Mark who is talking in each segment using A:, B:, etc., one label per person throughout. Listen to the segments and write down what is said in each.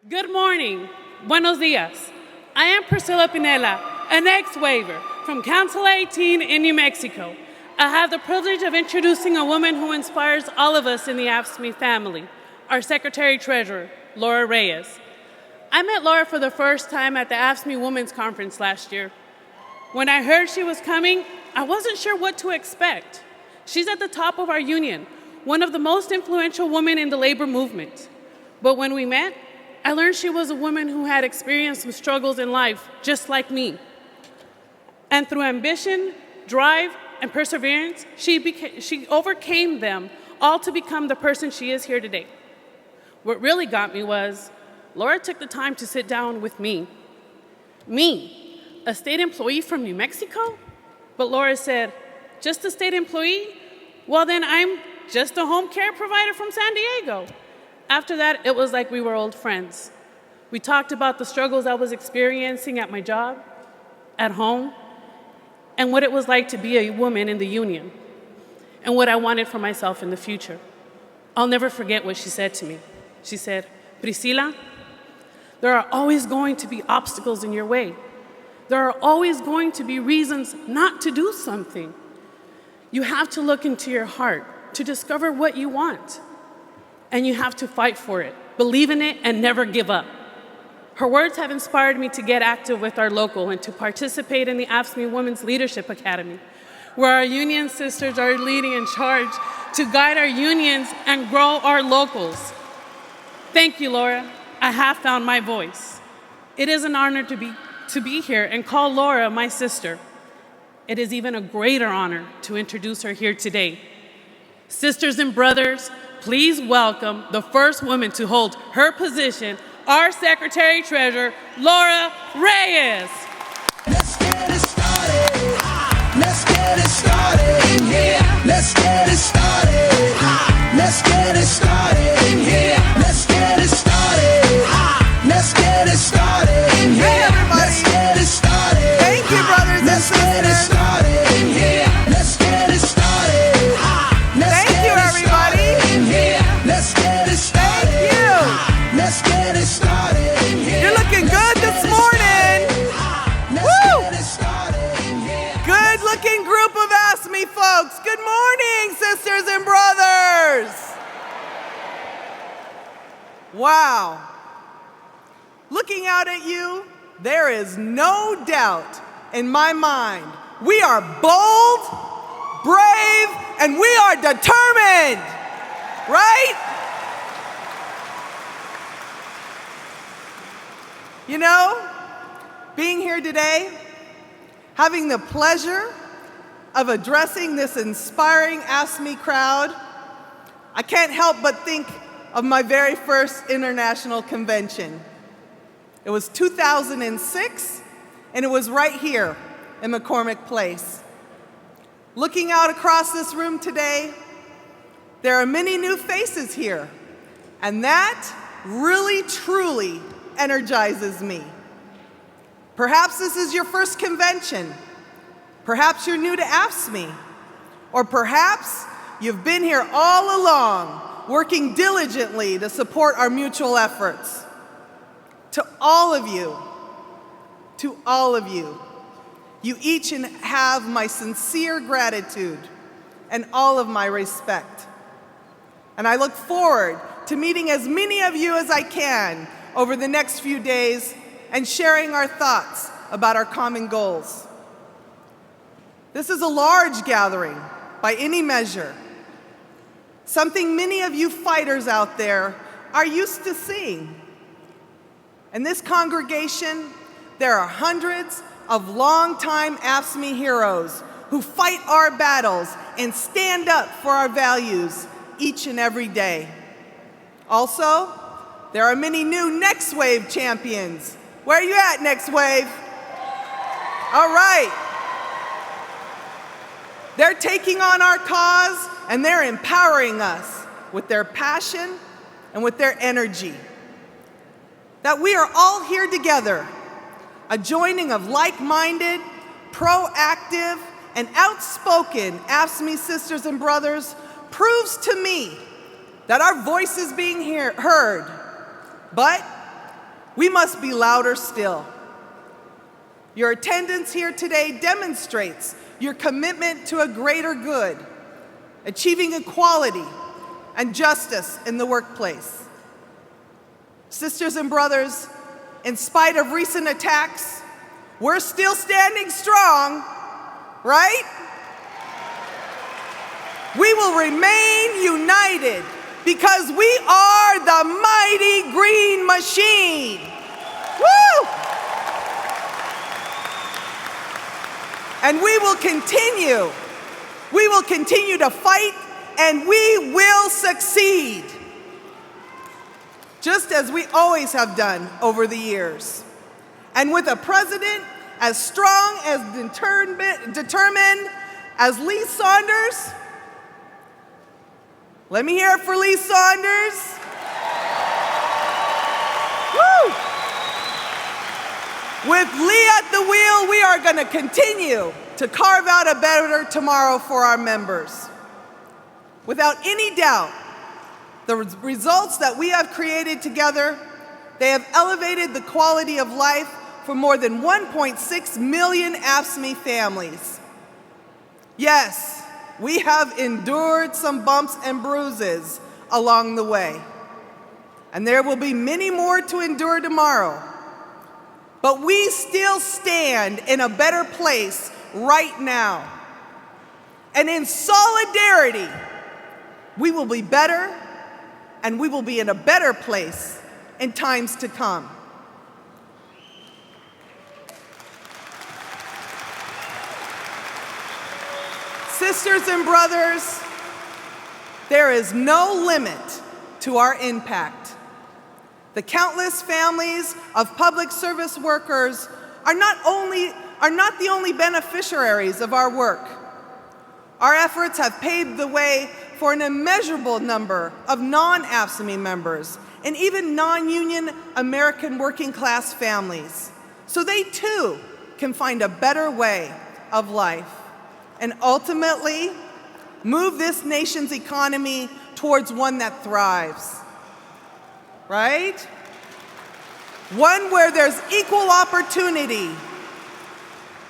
A: Good morning. Buenos dias. I am Priscilla Pinella, an ex-waiver from Council 18 in New Mexico. I have the privilege of introducing a woman who inspires all of us in the AFSCME family, our Secretary-Treasurer, Laura Reyes. I met Laura for the first time at the AFSCME Women's Conference last year. When I heard she was coming, I wasn't sure what to expect. She's at the top of our union, one of the most influential women in the labor movement. But when we met, I learned she was a woman who had experienced some struggles in life, just like me. And through ambition, drive, and perseverance, she overcame them all to become the person she is here today. What really got me was, Laura took the time to sit down with me. Me, a state employee from New Mexico? But Laura said, just a state employee? Well, then I'm just a home care provider from San Diego. After that, it was like we were old friends. We talked about the struggles I was experiencing at my job, at home, and what it was like to be a woman in the union, and what I wanted for myself in the future. I'll never forget what she said to me. She said, Priscilla, there are always going to be obstacles in your way. There are always going to be reasons not to do something. You have to look into your heart to discover what you want. And you have to fight for it, believe in it, and never give up. Her words have inspired me to get active with our local and to participate in the AFSCME Women's Leadership Academy, where our union sisters are leading in charge to guide our unions and grow our locals. Thank you, Laura. I have found my voice. It is an honor to be here and call Laura my sister. It is even a greater honor to introduce her here today. Sisters and brothers, please welcome the first woman to hold her position, our Secretary-Treasurer, Laura Reyes.
B: Let's get it started. Let's get it started in here. Let's get it started. Let's get it started in here. Let's get it started. Let's get it started in here.
C: Hey, everybody.
B: Let's get it started.
C: Thank you, brothers and sisters.
B: Let's get it started in here. Let's get it started.
C: Thank you, everybody.
B: In here. Let's get it started.
C: Thank you.
B: Let's get it started in here.
C: You're looking good this morning. Woo! Good-looking group of AFSCME folks. Good morning, sisters and brothers. Wow. Looking out at you, there is no doubt in my mind. We are bold, brave, and we are determined, right? You know, being here today, having the pleasure of addressing this inspiring AFSCME crowd, I can't help but think of my very first international convention. It was 2006, and it was right here in McCormick Place. Looking out across this room today, there are many new faces here, and that really, truly energizes me. Perhaps this is your first convention. Perhaps you're new to AFSCME. Or perhaps you've been here all along, working diligently to support our mutual efforts. To all of you, you each have my sincere gratitude and all of my respect. And I look forward to meeting as many of you as I can over the next few days and sharing our thoughts about our common goals. This is a large gathering by any measure, something many of you fighters out there are used to seeing. In this congregation, there are hundreds of longtime AFSCME heroes who fight our battles and stand up for our values each and every day. Also, there are many new Next Wave champions. Where are you at, Next Wave? All right. They're taking on our cause, and they're empowering us with their passion and with their energy. That we are all here together, a joining of like-minded, proactive, and outspoken AFSCME sisters and brothers proves to me that our voice is being heard, but we must be louder still. Your attendance here today demonstrates your commitment to a greater good, achieving equality and justice in the workplace. Sisters and brothers, in spite of recent attacks, we're still standing strong, right? We will remain united because we are the mighty green machine. Woo! And we will continue to fight, and we will succeed, just as we always have done over the years. And with a president as strong, as determined as Lee Saunders, let me hear it for Lee Saunders. Woo! With Lee at the wheel, we are going to continue to carve out a better tomorrow for our members. Without any doubt, the results that we have created together, they have elevated the quality of life for more than 1.6 million AFSCME families. Yes, we have endured some bumps and bruises along the way, and there will be many more to endure tomorrow. But we still stand in a better place right now. And in solidarity, we will be better, and we will be in a better place in times to come. Sisters and brothers, there is no limit to our impact. The countless families of public service workers are not the only beneficiaries of our work. Our efforts have paved the way for an immeasurable number of non-AFSCME members and even non-union American working class families, so they too can find a better way of life and ultimately move this nation's economy towards one that thrives, right? One where there's equal opportunity,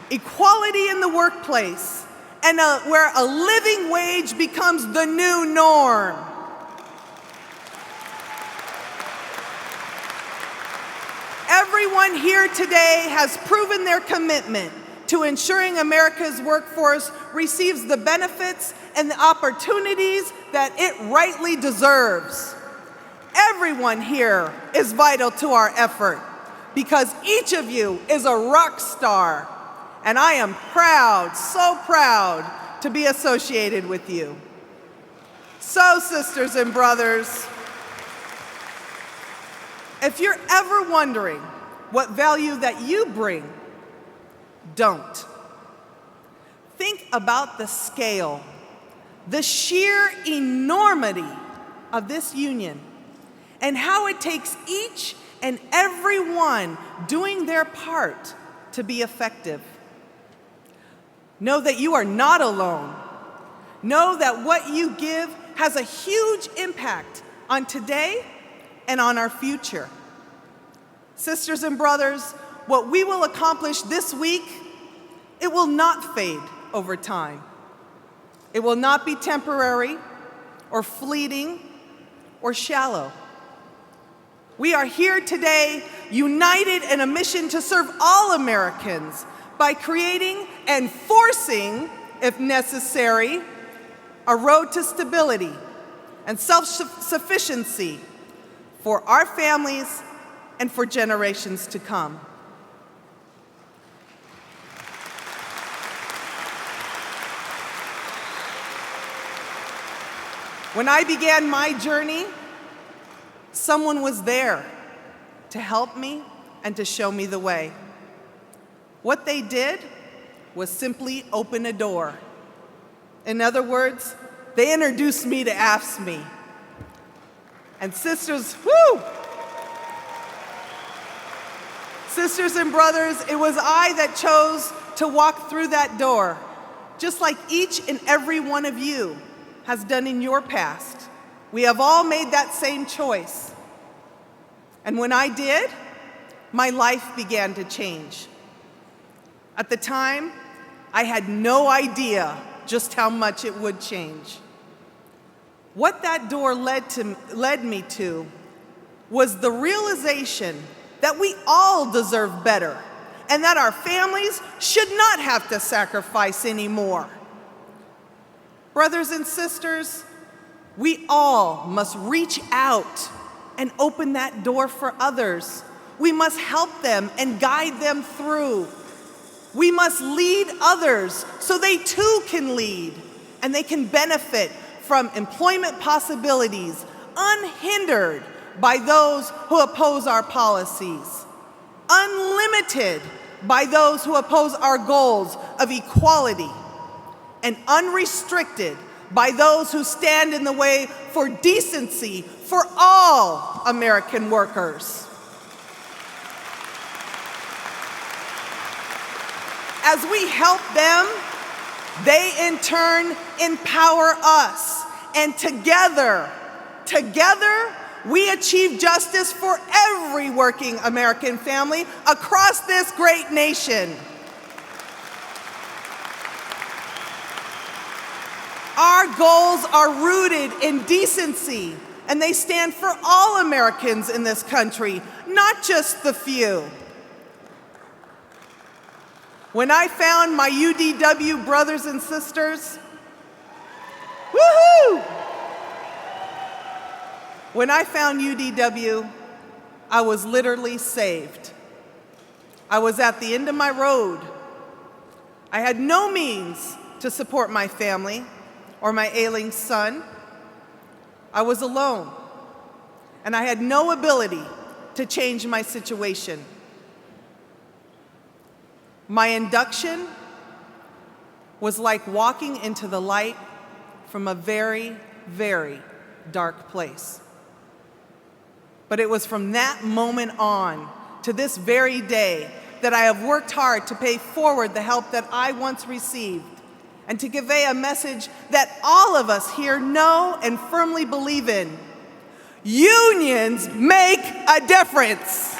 C: equality in the workplace, and where a living wage becomes the new norm. Everyone here today has proven their commitment to ensuring America's workforce receives the benefits and the opportunities that it rightly deserves. Everyone here is vital to our effort because each of you is a rock star, and I am proud, so proud, to be associated with you. So, sisters and brothers, if you're ever wondering what value that you bring, don't. Think about the scale, the sheer enormity of this union, and how it takes each and every one doing their part to be effective. Know that you are not alone. Know that what you give has a huge impact on today and on our future. Sisters and brothers, what we will accomplish this week, it will not fade over time. It will not be temporary or fleeting or shallow. We are here today united in a mission to serve all Americans by creating and forcing, if necessary, a road to stability and self-sufficiency for our families and for generations to come. When I began my journey, someone was there to help me and to show me the way. What they did was simply open a door. In other words, they introduced me to AFSCME. And sisters, whoo! Sisters and brothers, it was I that chose to walk through that door, just like each and every one of you has done in your past. We have all made that same choice. And when I did, my life began to change. At the time, I had no idea just how much it would change. What that door led me to was the realization that we all deserve better and that our families should not have to sacrifice anymore. Brothers and sisters, we all must reach out and open that door for others. We must help them and guide them through. We must lead others so they too can lead and they can benefit from employment possibilities unhindered by those who oppose our policies, unlimited by those who oppose our goals of equality, and unrestricted by those who stand in the way for decency for all American workers. As we help them, they in turn empower us, and together, we achieve justice for every working American family across this great nation. Our goals are rooted in decency, and they stand for all Americans in this country, not just the few. When I found my UDW brothers and sisters, woohoo! When I found UDW, I was literally saved. I was at the end of my road. I had no means to support my family or my ailing son. I was alone, and I had no ability to change my situation. My induction was like walking into the light from a very, very dark place. But it was from that moment on to this very day that I have worked hard to pay forward the help that I once received and to convey a message that all of us here know and firmly believe in. Unions make a difference.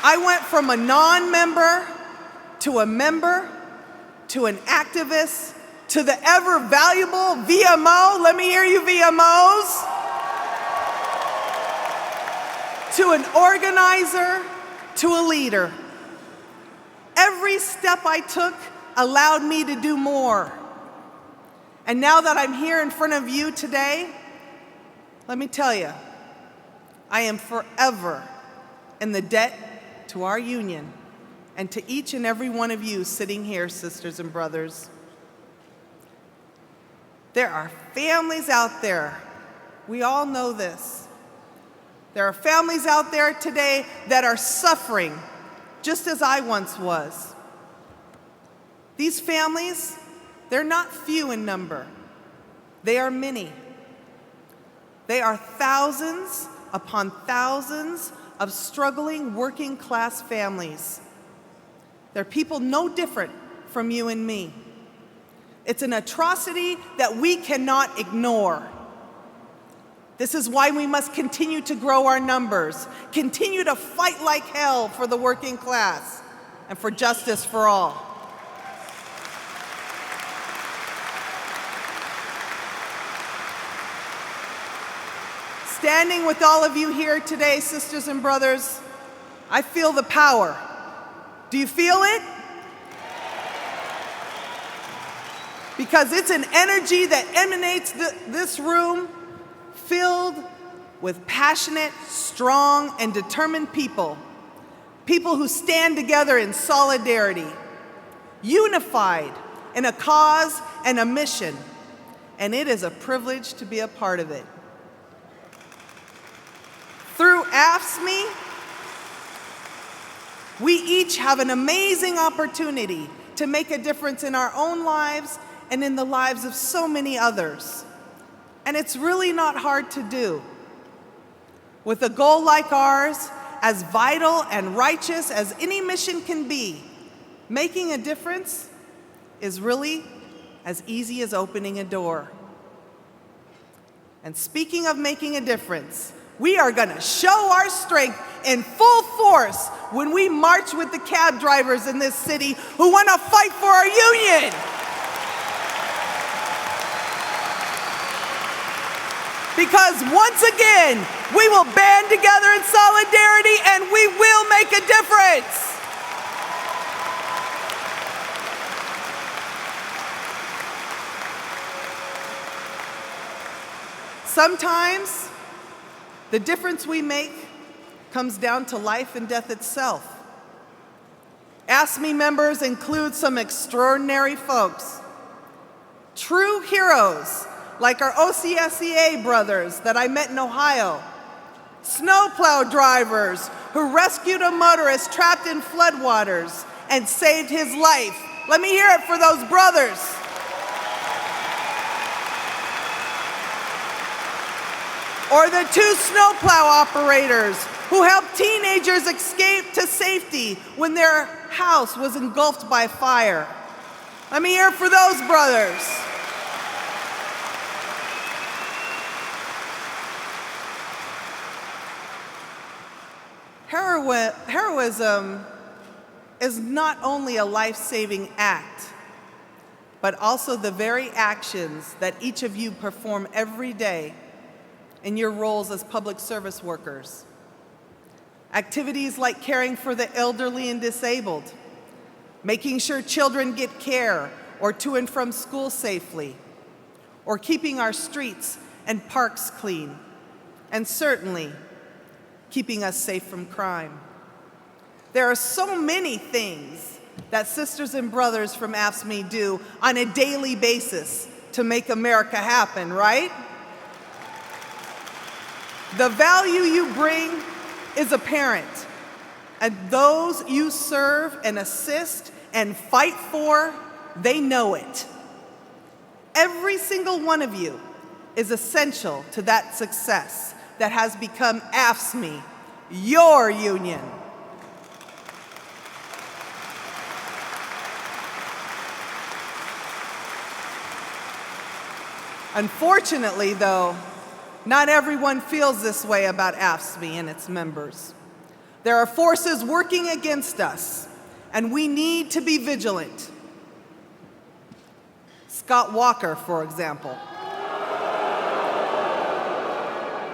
C: I went from a non-member to a member to an activist to the ever valuable VMO. Let me hear you, VMOs. To an organizer, to a leader. Every step I took allowed me to do more. And now that I'm here in front of you today, let me tell you, I am forever in the debt to our union and to each and every one of you sitting here, sisters and brothers. There are families out there, we all know this. There are families out there today that are suffering, just as I once was. These families, they're not few in number. They are many. They are thousands upon thousands of struggling working-class families. They're people no different from you and me. It's an atrocity that we cannot ignore. This is why we must continue to grow our numbers, continue to fight like hell for the working class and for justice for all. Standing with all of you here today, sisters and brothers, I feel the power. Do you feel it? Because it's an energy that emanates this room filled with passionate, strong, and determined people. People who stand together in solidarity, unified in a cause and a mission. And it is a privilege to be a part of it. Through AFSCME, we each have an amazing opportunity to make a difference in our own lives and in the lives of so many others. And it's really not hard to do. With a goal like ours, as vital and righteous as any mission can be, making a difference is really as easy as opening a door. And speaking of making a difference, we are going to show our strength in full force when we march with the cab drivers in this city who want to fight for our union. Because once again, we will band together in solidarity and we will make a difference. Sometimes, the difference we make comes down to life and death itself. AFSCME members include some extraordinary folks, true heroes like our OCSEA brothers that I met in Ohio, snowplow drivers who rescued a motorist trapped in floodwaters and saved his life. Let me hear it for those brothers. Or the 2 snowplow operators who helped teenagers escape to safety when their house was engulfed by fire. Let me hear it for those brothers. Heroism is not only a life-saving act, but also the very actions that each of you perform every day in your roles as public service workers. Activities like caring for the elderly and disabled, making sure children get care or to and from school safely, or keeping our streets and parks clean, and certainly keeping us safe from crime. There are so many things that sisters and brothers from AFSCME do on a daily basis to make America happen, right? The value you bring is apparent, and those you serve and assist and fight for, they know it. Every single one of you is essential to that success that has become AFSCME, your union. Unfortunately, though, not everyone feels this way about AFSCME and its members. There are forces working against us, and we need to be vigilant. Scott Walker, for example.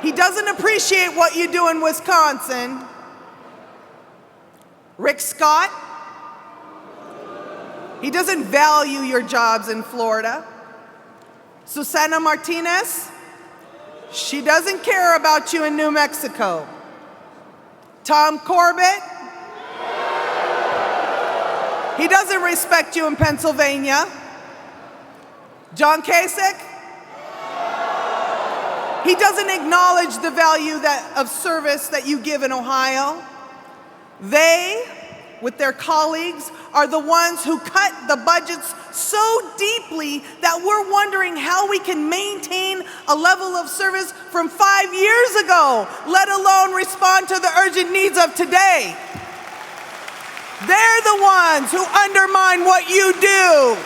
C: He doesn't appreciate what you do in Wisconsin. Rick Scott, he doesn't value your jobs in Florida. Susana Martinez, she doesn't care about you in New Mexico. Tom Corbett, he doesn't respect you in Pennsylvania. John Kasich, he doesn't acknowledge the value of service that you give in Ohio. They, with their colleagues, are the ones who cut the budgets so deeply that we're wondering how we can maintain a level of service from 5 years ago, let alone respond to the urgent needs of today. They're the ones who undermine what you do.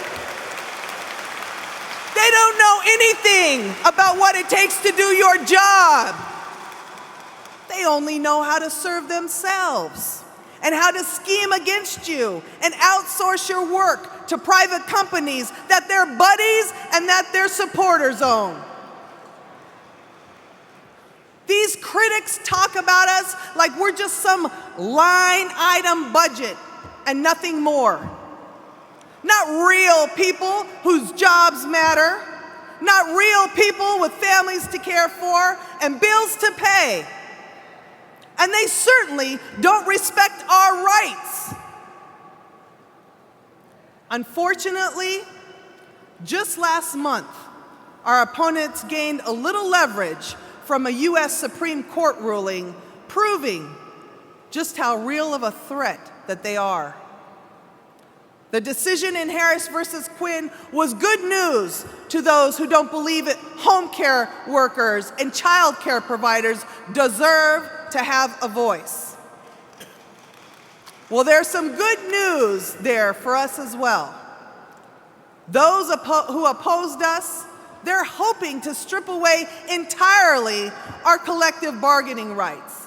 C: They don't know anything about what it takes to do your job. They only know how to serve themselves and how to scheme against you and outsource your work to private companies that their buddies and that their supporters own. These critics talk about us like we're just some line item budget and nothing more. Not real people whose jobs matter, not real people with families to care for and bills to pay. And they certainly don't respect our rights. Unfortunately, just last month, our opponents gained a little leverage from a U.S. Supreme Court ruling proving just how real of a threat that they are. The decision in Harris versus Quinn was good news to those who don't believe that home care workers and child care providers deserve to have a voice. Well, there's some good news there for us as well. Those who opposed us, they're hoping to strip away entirely our collective bargaining rights.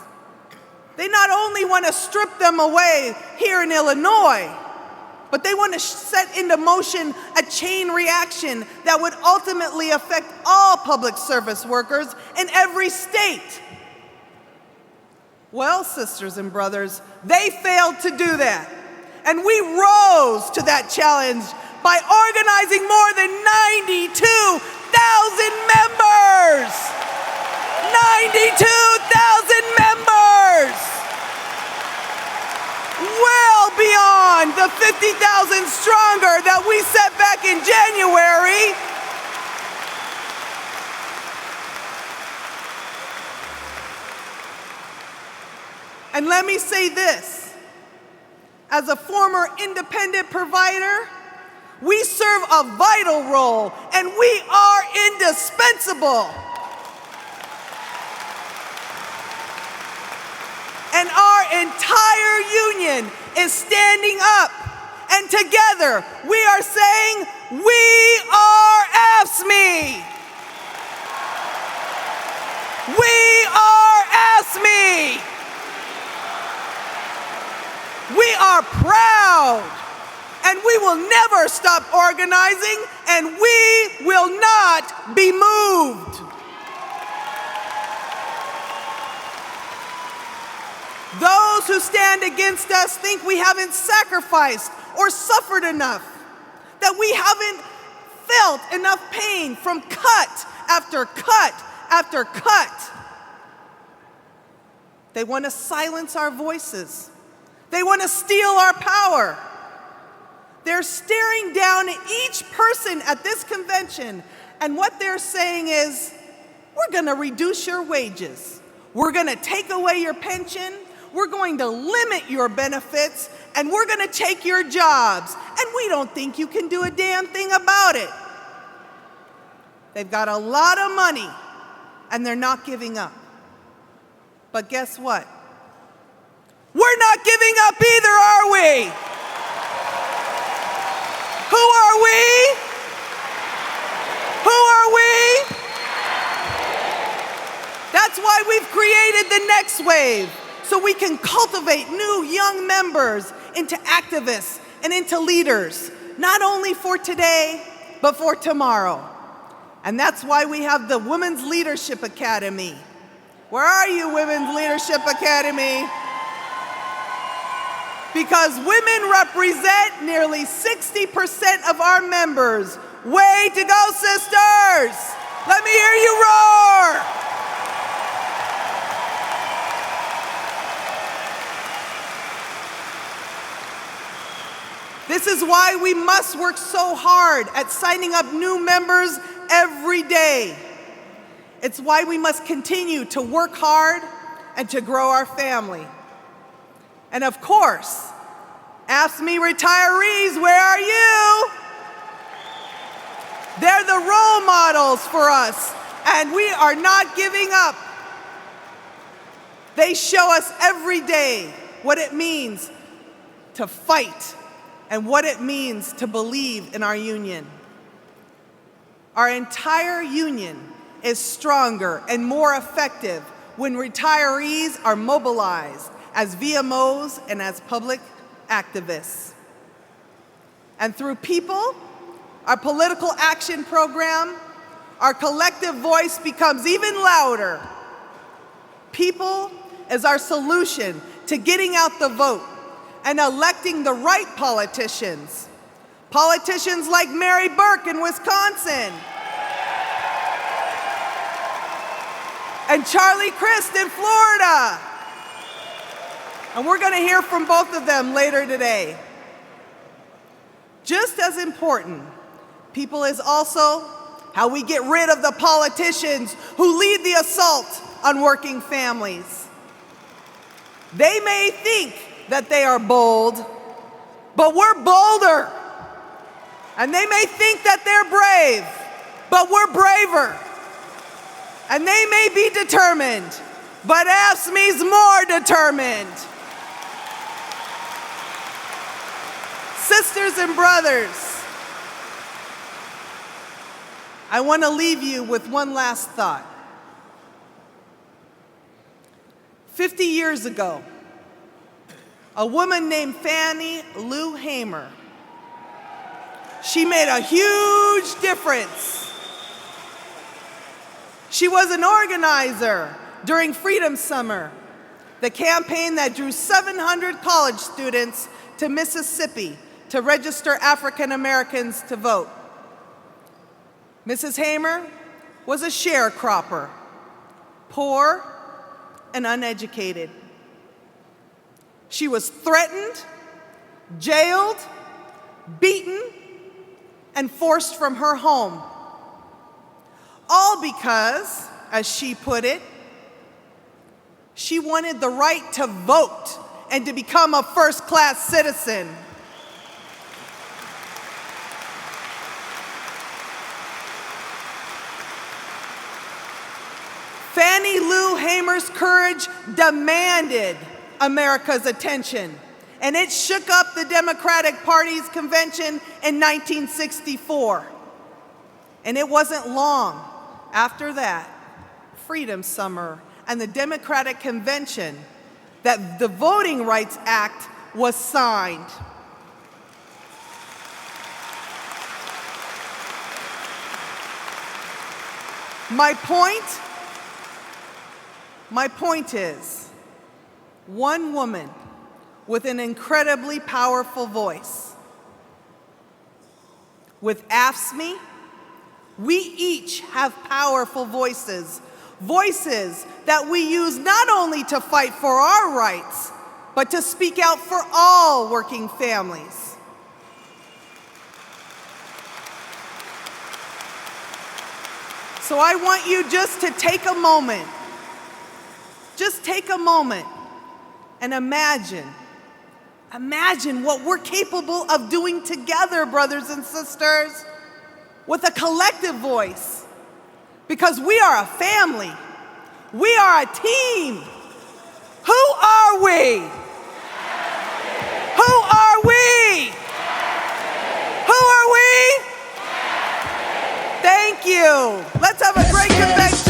C: They not only want to strip them away here in Illinois, but they want to set into motion a chain reaction that would ultimately affect all public service workers in every state. Well, sisters and brothers, they failed to do that. And we rose to that challenge by organizing more than 92,000 members! 92,000 members! Well beyond the 50,000 stronger that we set back in January. And let me say this, as a former independent provider, we serve a vital role and we are indispensable. And our entire union is standing up, and together we are saying, we are AFSCME. We are AFSCME. We are proud, and we will never stop organizing, and we will not be moved. Those who stand against us think we haven't sacrificed or suffered enough, that we haven't felt enough pain from cut after cut after cut. They want to silence our voices. They want to steal our power. They're staring down each person at this convention, and what they're saying is, we're going to reduce your wages. We're going to take away your pension. We're going to limit your benefits, and we're going to take your jobs, and we don't think you can do a damn thing about it. They've got a lot of money, and they're not giving up. But guess what? We're not giving up either, are we? Who are we? Who are we? That's why we've created the next wave, so we can cultivate new young members into activists and into leaders, not only for today, but for tomorrow. And that's why we have the Women's Leadership Academy. Where are you, Women's Leadership Academy? Because women represent nearly 60% of our members. Way to go, sisters! Let me hear you roar! This is why we must work so hard at signing up new members every day. It's why we must continue to work hard and to grow our family. And of course, AFSCME retirees, where are you? They're the role models for us, and we are not giving up. They show us every day what it means to fight and what it means to believe in our union. Our entire union is stronger and more effective when retirees are mobilized as VMOs and as public activists. And through People, our political action program, our collective voice becomes even louder. People is our solution to getting out the vote and electing the right politicians. Politicians like Mary Burke in Wisconsin, and Charlie Crist in Florida. And we're going to hear from both of them later today. Just as important, People is also how we get rid of the politicians who lead the assault on working families. They may think that they are bold, but we're bolder. And they may think that they're brave, but we're braver. And they may be determined, but AFSCME's more determined. Sisters and brothers, I want to leave you with one last thought. 50 years ago, a woman named Fannie Lou Hamer, she made a huge difference. She was an organizer during Freedom Summer, the campaign that drew 700 college students to Mississippi to register African Americans to vote. Mrs. Hamer was a sharecropper, poor and uneducated. She was threatened, jailed, beaten, and forced from her home. All because, as she put it, she wanted the right to vote and to become a first-class citizen. Fannie Lou Hamer's courage demanded America's attention, and it shook up the Democratic Party's convention in 1964. And it wasn't long after that, Freedom Summer and the Democratic Convention, that the Voting Rights Act was signed. My point is, one woman with an incredibly powerful voice. With AFSCME, we each have powerful voices, voices that we use not only to fight for our rights, but to speak out for all working families. So I want you just to take a moment, and imagine what we're capable of doing together, brothers and sisters, with a collective voice. Because we are a family. We are a team. Who are we? Who are we? Who are we? Thank you. Let's have a great convention.